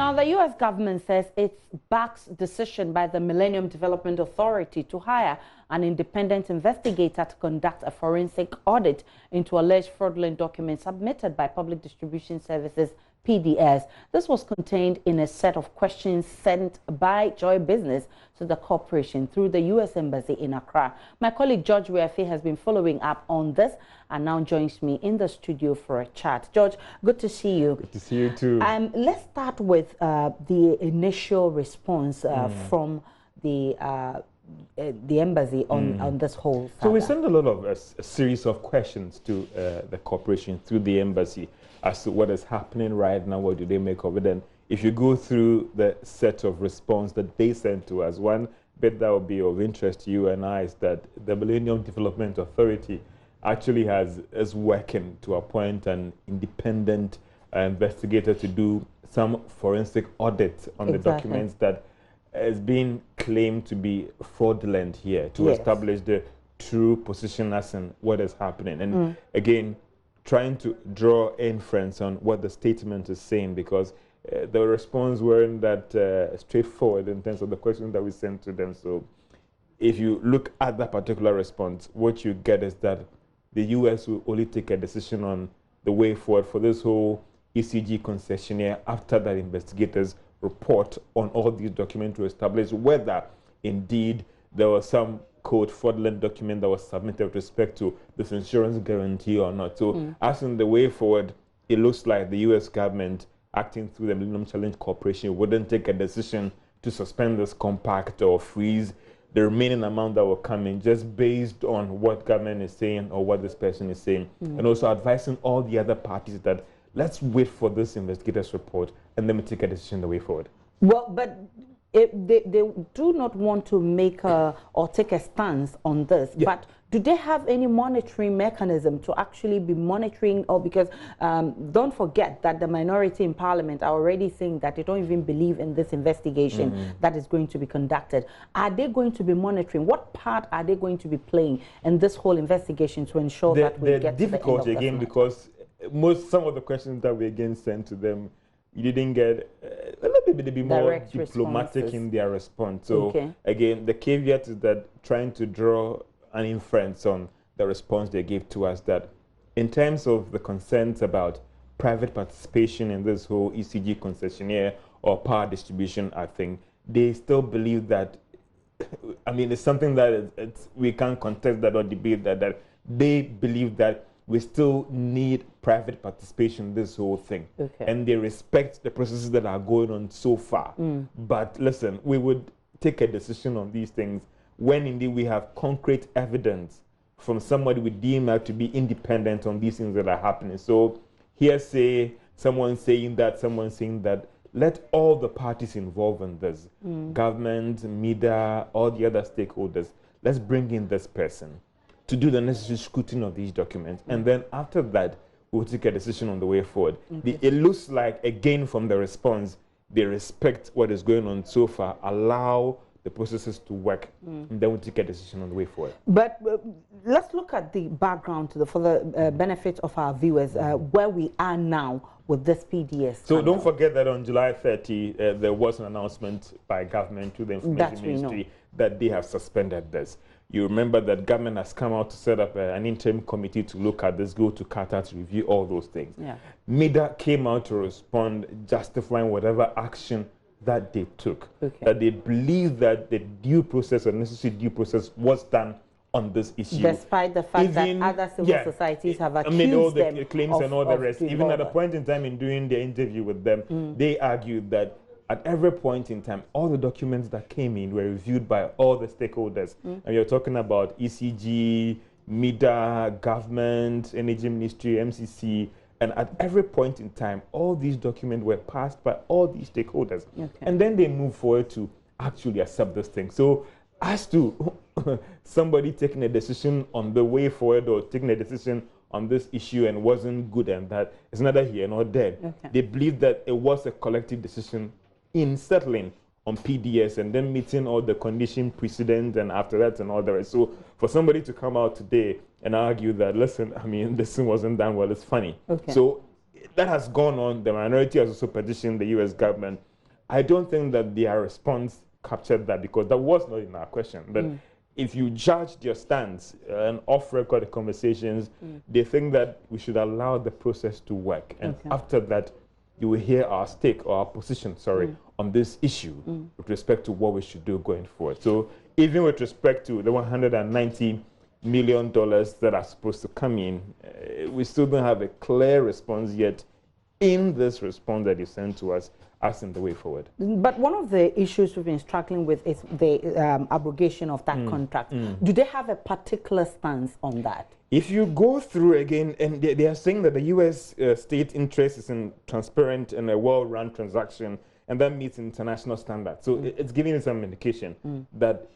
Now, the U.S. government says it backs decision by the Millennium Development Authority to hire an independent investigator to conduct a forensic audit into alleged fraudulent documents submitted by Public Distribution Services PDS. This was contained in a set of questions sent by Joy Business to the corporation through the U.S. Embassy in Accra. My colleague George Weafe has been following up on this and now joins me in the studio for a chat. George, good to see you. Good to see you too. Let's start with the initial response from the embassy on this whole saga. So we sent a lot of a series of questions to the corporation through the embassy as to what is happening right now, what do they make of it. And if you go through the set of response that they sent to us, one bit that would be of interest to you and I is that the Millennium Development Authority actually is working to appoint an independent investigator to do some forensic audit on the documents that is being claimed to be fraudulent here to establish the true position as in what is happening. And again, trying to draw inference on what the statement is saying, because the response weren't that straightforward in terms of the questions that we sent to them. So if you look at that particular response, what you get is that the U.S. will only take a decision on the way forward for this whole ECG concessionaire after that investigators report on all these documents to establish whether indeed there was some quote fraudulent document that was submitted with respect to this insurance guarantee or not. So as in the way forward, it looks like the U.S. government acting through the Millennium Challenge Corporation wouldn't take a decision to suspend this compact or freeze the remaining amount that will come in just based on what government is saying or what this person is saying. And also advising all the other parties that let's wait for this investigator's report and then we take a decision the way forward. Well, but they do not want to make or take a stance on this, but do they have any monitoring mechanism to actually be monitoring? Or because don't forget that the minority in parliament are already saying that they don't even believe in this investigation that is going to be conducted. Are they going to be monitoring? What part are they going to be playing in this whole investigation to ensure that we get to the end of this matter? Because some of the questions that we again sent to them, you didn't get a little bit more diplomatic in their response. So again, the caveat is that trying to draw an inference on the response they gave to us, that in terms of the concerns about private participation in this whole ECG concessionaire or power distribution, I think they still believe that, I mean, it's something that we can't contest that or debate that they believe that we still need private participation in this whole thing. And they respect the processes that are going on so far. But listen, we would take a decision on these things when indeed we have concrete evidence from somebody we deem to be independent on these things that are happening. So hearsay, someone saying that, let all the parties involved in this, government, MiDA, all the other stakeholders, let's bring in this person to do the necessary scrutiny of these documents. And then after that, we'll take a decision on the way forward. It looks like, again, from the response, they respect what is going on so far, allow the processes to work, and then we'll take a decision on the way forward. But let's look at the background for the benefit of our viewers, where we are now with this PDS. So don't forget that on July 30, there was an announcement by government to the Information Ministry that they have suspended this. You remember that government has come out to set up an interim committee to look at this, go to Qatar to review all those things. MiDA came out to respond, justifying whatever action that they took, that they believe that the due process or necessary due process was done on this issue. Despite the fact that other civil societies have accused all the them claims and all the rest. Even at a point in time in doing the interview with them, they argued that at every point in time, all the documents that came in were reviewed by all the stakeholders. And you're talking about ECG, MiDA, government, Energy Ministry, MCC, and at every point in time, all these documents were passed by all these stakeholders. And then they move forward to actually accept this thing. So as to somebody taking a decision on the way forward or taking a decision on this issue and wasn't good, and that is neither here nor there. They believe that it was a collective decision in settling on PDS and then meeting all the condition precedent and after that and all the rest. So for somebody to come out today and argue that, listen, I mean, this thing wasn't done well, it's funny. So that has gone on. The minority has also petitioned the U.S. government I don't think that their response captured that, because that was not in our question. But if you judged your stance and off-record conversations, they think that we should allow the process to work. And after that, you will hear our stake or our position, on this issue with respect to what we should do going forward. So even with respect to the $190 million that are supposed to come in, we still don't have a clear response yet in this response that you sent to us as in the way forward. But one of the issues we've been struggling with is the abrogation of that contract. Do they have a particular stance on that? If you go through again, and they are saying that the U.S. State interest is in transparent and a well-run transaction, and that meets international standards. So it's giving us some indication that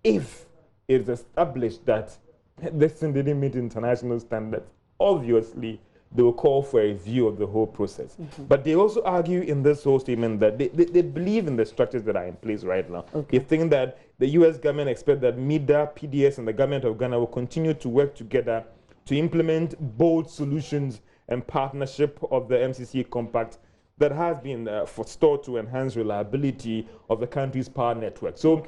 if it is established that this thing didn't meet international standards, obviously they will call for a review of the whole process. But they also argue in this whole statement that they believe in the structures that are in place right now. They think that the U.S. government expects that MiDA, PDS, and the government of Ghana will continue to work together to implement bold solutions and partnership of the MCC Compact that has been forestalled to enhance reliability of the country's power network. So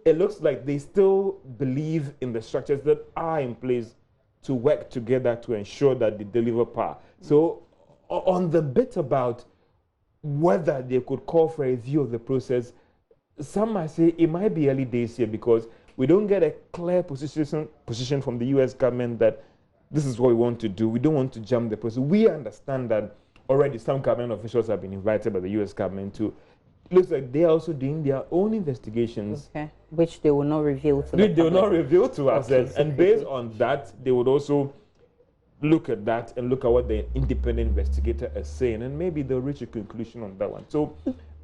it looks like they still believe in the structures that are in place to work together to ensure that they deliver power. So on the bit about whether they could call for a review of the process, some might say it might be early days here, because we don't get a clear position from the U.S. government that this is what we want to do. We don't want to jump the process. We understand that already some government officials have been invited by the U.S. government to, it looks like they are also doing their own investigations. Which they will not reveal to They will not reveal to us. And based on that, they would also look at that and look at what the independent investigator is saying, and maybe they'll reach a conclusion on that one. So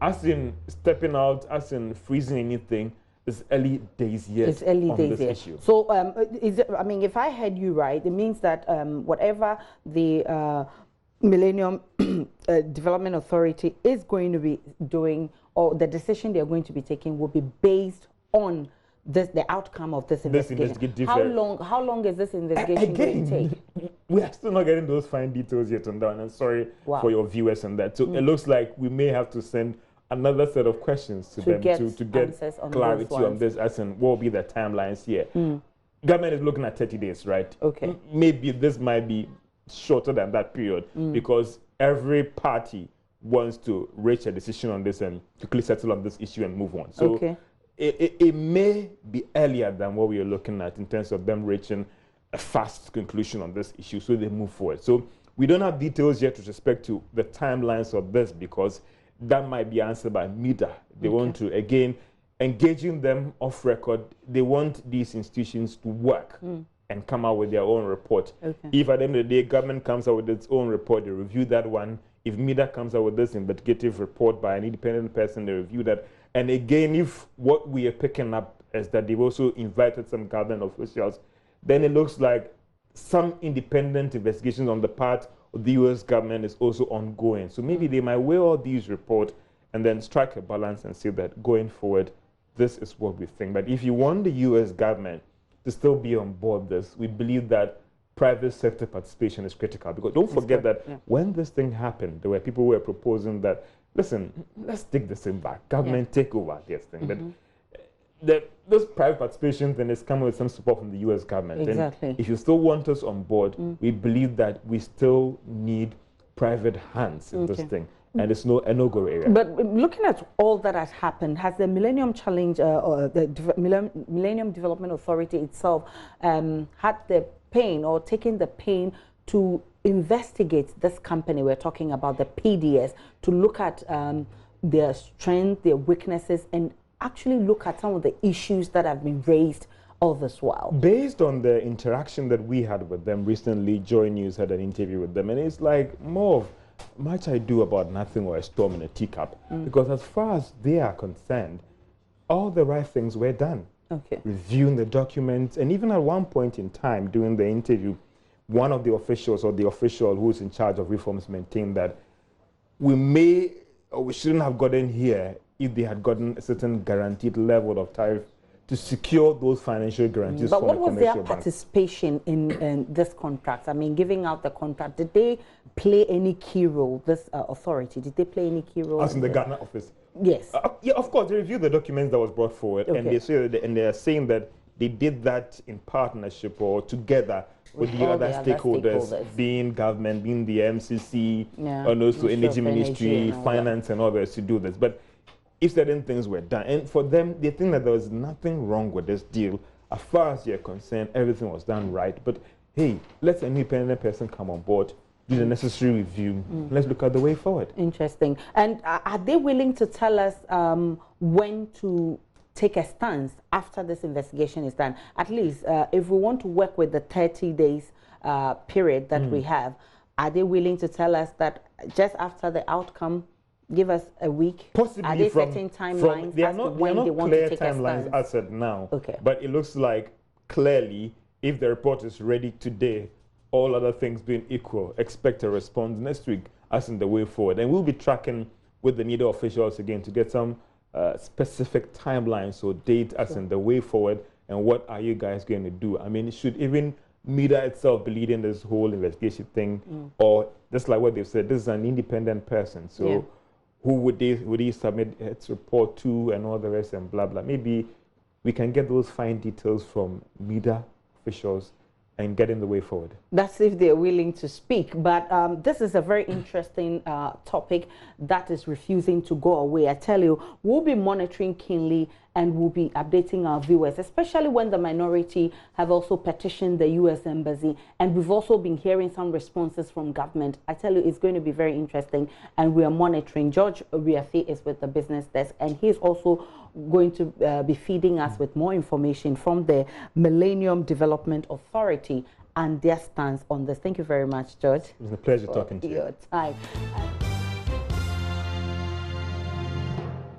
as in stepping out, as in freezing anything, it's early days yet. It's early on days this yet. issue. So I mean, if I heard you right, it means that whatever the Millennium Development Authority is going to be doing, or the decision they're going to be taking, will be based on the outcome of this investigation. How long is this investigation going to take? We are still not getting those fine details yet on that, and I'm sorry for your viewers on that. So it looks like we may have to send another set of questions to them to get clarity on this, as in what will be the timelines here. Government is looking at 30 days, right? Maybe this might be shorter than that period, because every party wants to reach a decision on this and quickly settle on this issue and move on. So it may be earlier than what we are looking at in terms of them reaching a fast conclusion on this issue, so they move forward. So we don't have details yet with respect to the timelines of this, because that might be answered by MiDA. They want to, again, engaging them off record. They want these institutions to work and come out with their own report. If at the end of the day, government comes out with its own report, they review that one. If MiDA comes out with this investigative report by an independent person, they review that. And again, if what we are picking up is that they've also invited some government officials, then it looks like some independent investigations on the part of the U.S. government is also ongoing. So maybe they might weigh all these reports and then strike a balance and say that going forward, this is what we think. But if you want the U.S. government to still be on board this, we believe that private sector participation is critical. Because don't forget that when this thing happened, there were people who were proposing that, listen, let's take this thing back. Government take over this thing. But this private participation thing is coming with some support from the U.S. government. And if you still want us on board, we believe that we still need private hands in this thing. And it's a no-go area. But looking at all that has happened, has the Millennium Challenge or the Millennium Development Authority itself had the pain or taken the pain to investigate this company we're talking about, the PDS, to look at their strengths, their weaknesses, and actually look at some of the issues that have been raised all this while? Based on the interaction that we had with them recently, JoyNews had an interview with them, and it's like more of much ado about nothing, or a storm in a teacup. Because as far as they are concerned, all the right things were done. Reviewing the documents, and even at one point in time during the interview, one of the officials, or the official who's in charge of reforms, maintained that we may, or we shouldn't have gotten here if they had gotten a certain guaranteed level of tariff to secure those financial guarantees. But from what the was their commercial bank. participation in this contract? I mean, giving out the contract, did they play any key role, this authority? Did they play any key role? As in the Ghana office? Yes. Yeah, of course, they reviewed the documents that was brought forward, and they say that, and they are saying that they did that in partnership or together with the other stakeholders, being government, being the MCC, and also Energy Ministry, Finance, and others to do this. But if certain things were done, and for them, they think that there was nothing wrong with this deal. As far as you're concerned, everything was done right. But hey, let an independent person come on board, do the necessary review. Let's look at the way forward. Interesting. And are they willing to tell us when to take a stance after this investigation is done? At least if we want to work with the 30 days period that we have, are they willing to tell us that just after the outcome, give us a week? Possibly. Are there certain timelines they are as not, to when they want clear to take a timelines stance? as of now. Okay. But it looks like clearly, if the report is ready today, all other things being equal, expect a response next week as in the way forward. And we'll be tracking with the MiDA officials again to get some specific timelines or date as in the way forward, and what are you guys going to do? I mean, should even MiDA itself be leading this whole investigation thing, or just like what they've said, this is an independent person, so who would they submit its report to and all the rest and blah blah. Maybe we can get those fine details from MiDA officials and get in the way forward. That's if they're willing to speak. But this is a very interesting topic that is refusing to go away. I tell you, we'll be monitoring keenly and we'll be updating our viewers, especially when the minority have also petitioned the U.S. Embassy. And we've also been hearing some responses from government. I tell you, it's going to be very interesting, and we are monitoring. George Obiafi is with the business desk, and he's also going to be feeding us with more information from the Millennium Development Authority and their stance on this. Thank you very much, George. It was a pleasure talking to you. Your time.